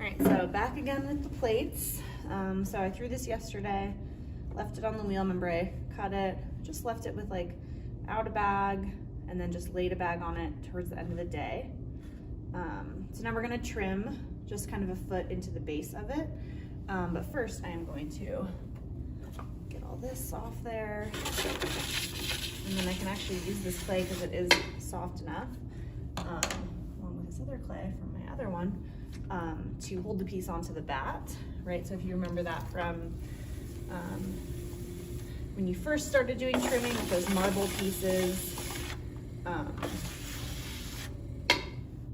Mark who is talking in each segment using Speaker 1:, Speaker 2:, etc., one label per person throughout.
Speaker 1: right, so back again with the plates. So I threw this yesterday, left it on the wheel, remember I cut it, just left it with like out a bag and then just laid a bag on it towards the end of the day. So now we're gonna trim just kind of a foot into the base of it. But first I am going to get all this off there. And then I can actually use this clay because it is soft enough, along with this other clay from my other one, to hold the piece onto the bat, right? So if you remember that from when you first started doing trimming with those marble pieces,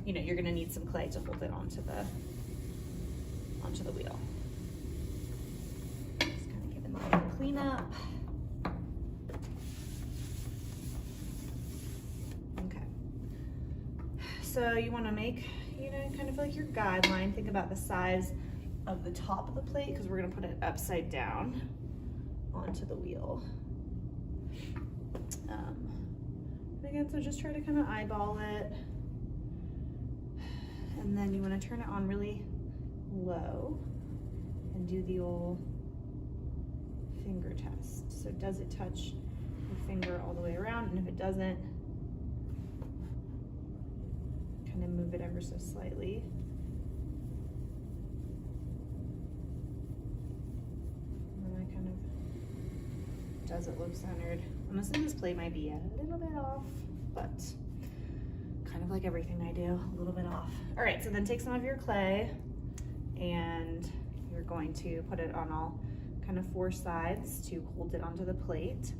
Speaker 1: you know, you're gonna need some clay to hold it onto the wheel. Just kind of giving that a clean up. Okay. So you wanna make, you know, kind of like your guideline. Think about the size of the top of the plate because we're gonna put it upside down onto the wheel. Again, so just try to kind of eyeball it. And then you want to turn it on really low and do the old finger test. So does it touch your finger all the way around? And if it doesn't, kind of move it ever so slightly. And then I kind of, does it look centered? Honestly, this plate might be a little bit off, but kind of like everything I do, a little bit off. All right, so then take some of your clay and you're going to put it on all kind of four sides to hold it onto the plate. So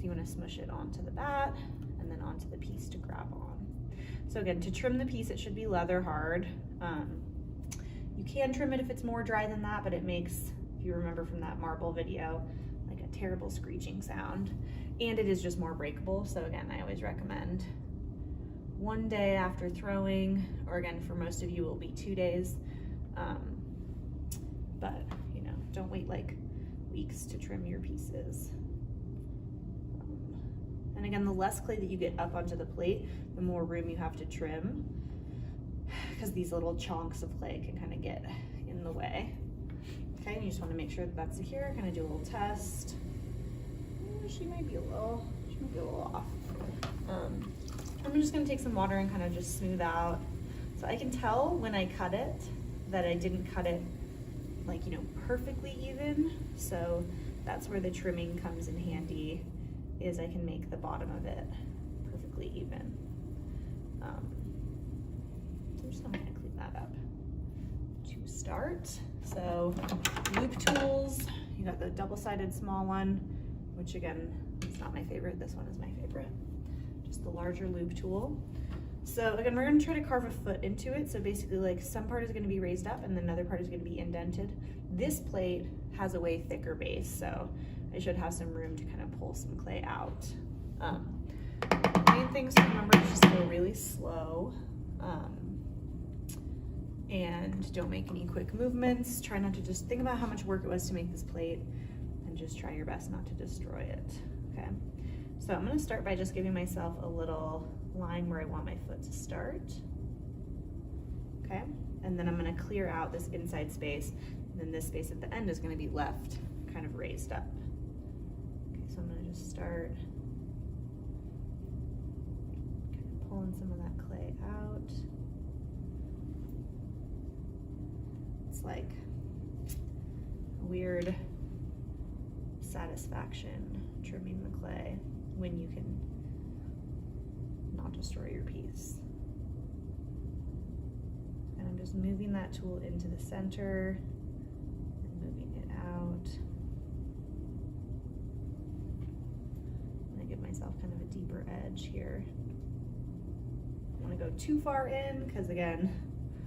Speaker 1: you want to smush it onto the bat and then onto the piece to grab on. So again, to trim the piece, it should be leather hard. You can trim it if it's more dry than that, but it makes, if you remember from that marble video, like a terrible screeching sound. And it is just more breakable. So again, I always recommend one day after throwing, or again, for most of you, it will be 2 days. But you know, don't wait like weeks to trim your pieces. And again, the less clay that you get up onto the plate, the more room you have to trim, because these little chunks of clay can kind of get in the way. Okay, and you just want to make sure that that's secure. Kind of do a little test. She might be a little off. I'm just gonna take some water and kind of just smooth out. So I can tell when I cut it that I didn't cut it like, you know, perfectly even. So that's where the trimming comes in handy, is I can make the bottom of it perfectly even. I'm just gonna clean that up to start. So loop tools, you got the double-sided small one, which again, is not my favorite. This one is my favorite. Just the larger loop tool. So again, we're gonna try to carve a foot into it. So basically like some part is gonna be raised up and then another part is gonna be indented. This plate has a way thicker base, so I should have some room to kind of pull some clay out. Main things to remember is just go really slow. And don't make any quick movements. Try not to just think about how much work it was to make this plate, and just try your best not to destroy it, okay? So I'm gonna start by just giving myself a little line where I want my foot to start, okay? And then I'm gonna clear out this inside space, and then this space at the end is gonna be left kind of raised up. Okay, so I'm gonna just start kind of pulling some of that clay out. It's like a weird satisfaction trimming the clay when you can not destroy your piece. And I'm just moving that tool into the center and moving it out. I'm gonna give myself kind of a deeper edge here. I don't want to go too far in because again,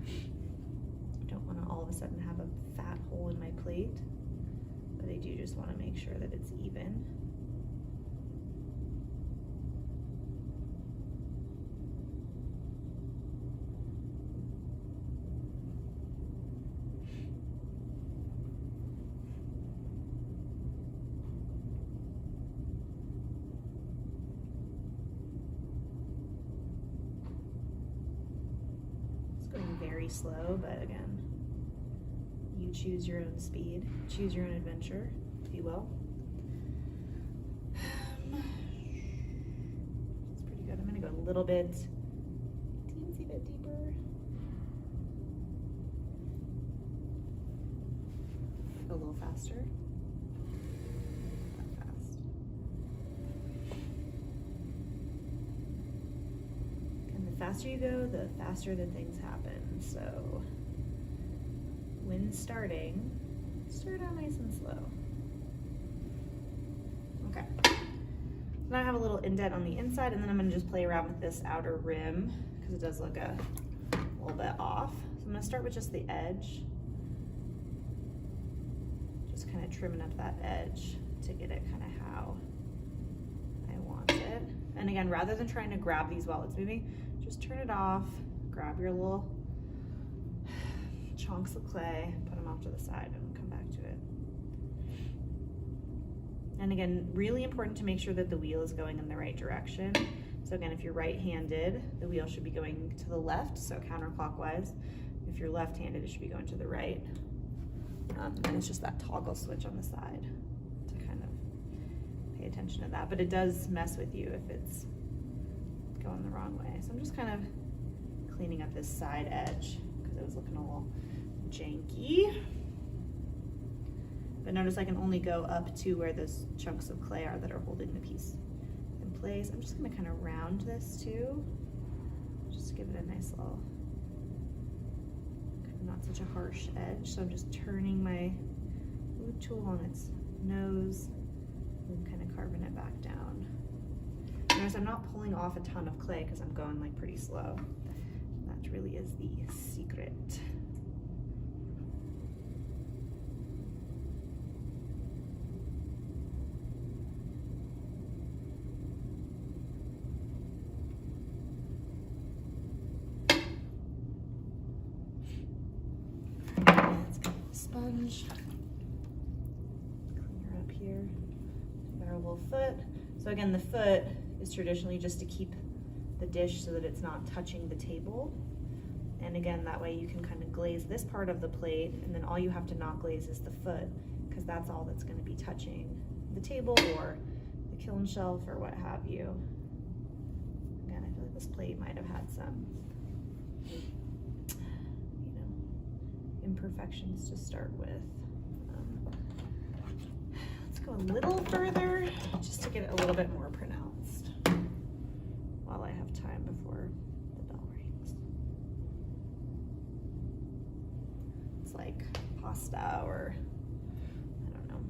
Speaker 1: I don't want to all of a sudden have a fat hole in my plate. But I do just want to make sure that it's even. It's going very slow, but again, you choose your own speed, choose your own adventure, if you will. It's pretty good. I'm gonna go a little bit, teensy bit deeper. Go a little faster. Not fast. And the faster you go, the faster that things happen. So when starting, start out nice and slow. Okay. So now I have a little indent on the inside, and then I'm gonna just play around with this outer rim because it does look a little bit off. So I'm gonna start with just the edge. Just kind of trimming up that edge to get it kind of how I want it. And again, rather than trying to grab these while it's moving, just turn it off, grab your little chunks of clay, put them off to the side, and come back to it. And again, really important to make sure that the wheel is going in the right direction. So again, if you're right-handed, the wheel should be going to the left, so counterclockwise. If you're left-handed, it should be going to the right. And it's just that toggle switch on the side to kind of pay attention to that. But it does mess with you if it's going the wrong way. So I'm just kind of cleaning up this side edge because it was looking a little janky. But notice I can only go up to where those chunks of clay are that are holding the piece in place. I'm just gonna kind of round this too, just to give it a nice little, kind of not such a harsh edge. So I'm just turning my wood tool on its nose and kind of carving it back down. Notice I'm not pulling off a ton of clay because I'm going like pretty slow. That really is the secret. Sponge, clean her up here. Got our little foot. So again, the foot is traditionally just to keep the dish so that it's not touching the table. And again, that way you can kind of glaze this part of the plate, and then all you have to not glaze is the foot, because that's all that's going to be touching the table or the kiln shelf or what have you. Again, I feel like this plate might have had some, imperfections to start with. Let's go a little further just to get it a little bit more pronounced while I have time before the bell rings. It's like pasta or, I don't know,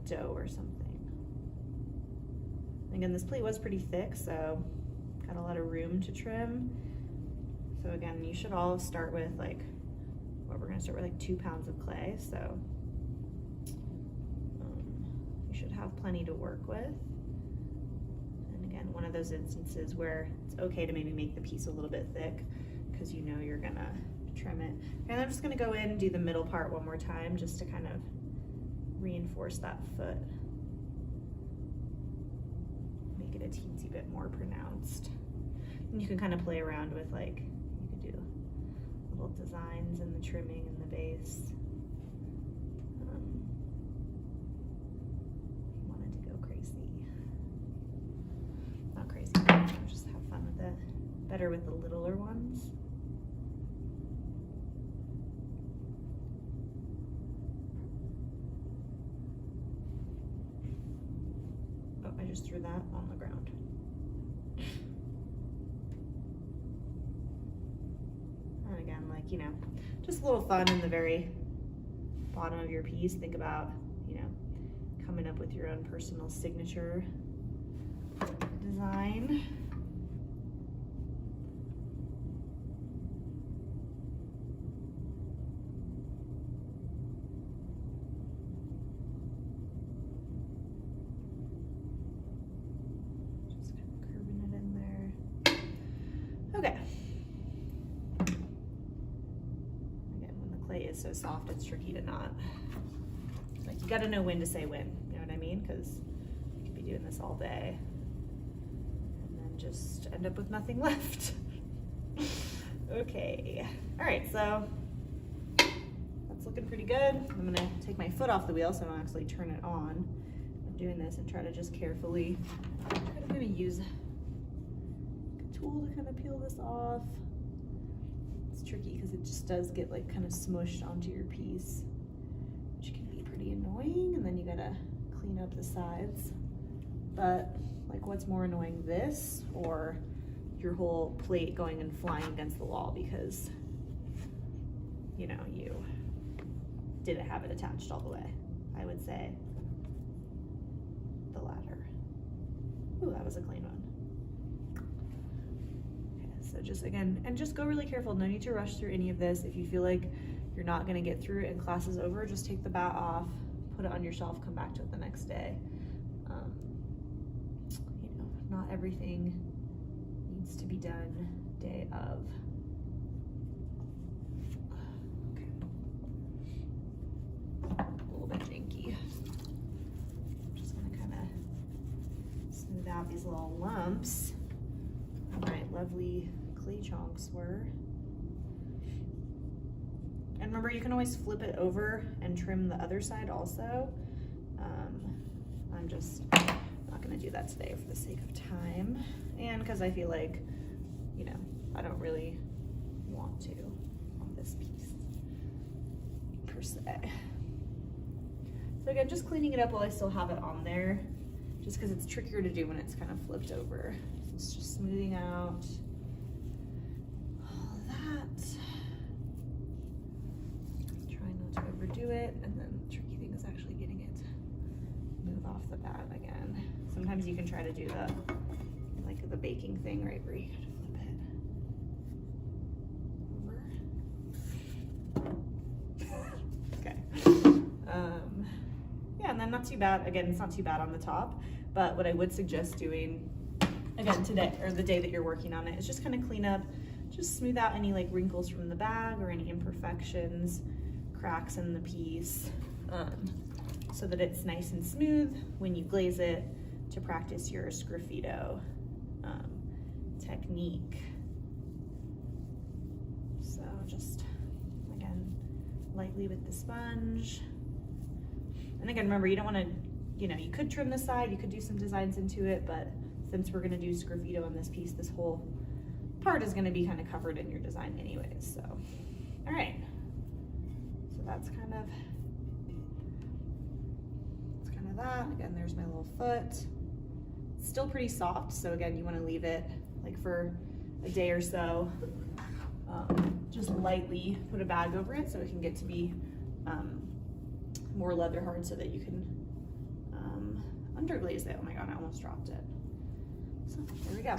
Speaker 1: dough or something. Again, this plate was pretty thick, so got a lot of room to trim. So again, you should all start with like, we're gonna start with like 2 pounds of clay, so you should have plenty to work with. And again, one of those instances where it's okay to maybe make the piece a little bit thick because you know you're gonna trim it. And I'm just gonna go in and do the middle part one more time just to kind of reinforce that foot. Make it a teensy bit more pronounced. And you can kind of play around with like, designs and the trimming and the base. Wanted to go crazy. Not crazy, just have fun with it. Better with the littler ones. Oh, I just threw that on the ground. And again, like, you know, just a little fun in the very bottom of your piece. Think about, you know, coming up with your own personal signature design. Just kind of curving it in there. Okay. Is so soft it's tricky to not, like, you got to know when to say when, you know what I mean, because you could be doing this all day and then just end up with nothing left. Okay, all right, so that's looking pretty good. I'm gonna take my foot off the wheel so I don't actually turn it on. I'm doing this and try to just carefully, I'm gonna use a tool to kind of peel this off. It's tricky because it just does get like kind of smushed onto your piece, which can be pretty annoying, and then you gotta clean up the sides. But like, what's more annoying, this or your whole plate going and flying against the wall because, you know, you didn't have it attached all the way? I would say the latter. Ooh, that was a clean one. Okay, so just again, and just go really careful. No need to rush through any of this. If you feel like you're not gonna get through it and class is over, just take the bat off, put it on your shelf, come back to it the next day. You know, not everything needs to be done day of. Okay. A little bit janky. I'm just gonna kind of smooth out these little lumps where my lovely clay chunks were. And remember, you can always flip it over and trim the other side also. I'm just not gonna do that today for the sake of time, and because I feel like, you know, I don't really want to on this piece per se. So again, just cleaning it up while I still have it on there, just because it's trickier to do when it's kind of flipped over. So it's just smoothing out all of that. Try not to overdo it, and then the tricky thing is actually getting it to move off the bat again. Sometimes you can try to do the baking thing, right, where you gotta flip it over. Okay. Yeah, and then not too bad. Again, it's not too bad on the top, but what I would suggest doing, again, today, or the day that you're working on it, is just kind of clean up, just smooth out any like wrinkles from the bag or any imperfections, cracks in the piece, so that it's nice and smooth when you glaze it, to practice your sgraffito technique. So just, again, lightly with the sponge. And again, remember, you don't want to, you know, you could trim the side, you could do some designs into it, but since we're going to do sgraffito on this piece, this whole part is going to be kind of covered in your design anyways. So, all right. So that's kind of that. Again, there's my little foot. It's still pretty soft, so again, you want to leave it like for a day or so. Just lightly put a bag over it so it can get to be more leather hard, so that you can underglaze it. Oh my god, I almost dropped it. So there we go.